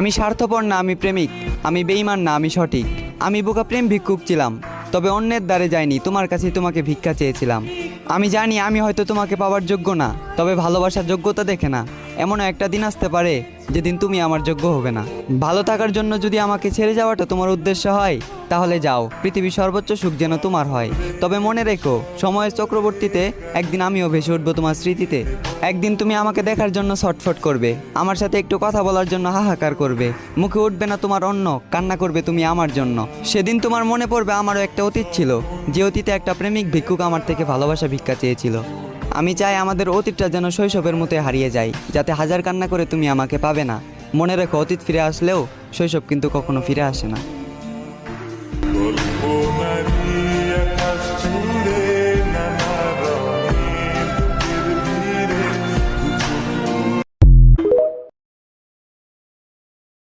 আমি স্বার্থপর না, আমি প্রেমিক। আমি বেঈমান না, আমি সঠিক। আমি বোকা প্রেম ভিক্ষুক ছিলাম, তবে অন্যের দ্বারে যাইনি, তোমার কাছেই তোমাকে ভিক্ষা চেয়েছিলাম। আমি জানি আমি হয়তো তোমাকে পাওয়ার যোগ্য না, তবে ভালোবাসার যোগ্যতা দেখে না। এমনও একটা দিন আসতে পারে যেদিন তুমি আমার যোগ্য হবে না। ভালো থাকার জন্য যদি আমাকে ছেড়ে যাওয়াটা তোমার উদ্দেশ্য হয়, তাহলে যাও, পৃথিবীর সর্বোচ্চ সুখ যেন তোমার হয়। তবে মনে রেখো, সময়ের চক্রবর্তীতে একদিন আমিও ভেসে উঠবো তোমার স্মৃতিতে। একদিন তুমি আমাকে দেখার জন্য ছটফট করবে, আমার সাথে একটু কথা বলার জন্য হাহাকার করবে। মুখে উঠবে না তোমার অন্ন, কান্না করবে তুমি আমার জন্য। সেদিন তোমার মনে পড়বে আমারও একটা অতীত ছিল, যে অতীতে একটা প্রেমিক ভিক্ষুক আমার থেকে ভালোবাসা ভিক্ষা চেয়েছিল। আমি চাই আমাদের অতীতটা যেন শৈশবের মতো হারিয়ে যায়, যাতে হাজার কান্না করে তুমি আমাকে পাবে না। মনে রেখো, অতীত ফিরে আসলেও শৈশব কিন্তু কখনো ফিরে আসে না।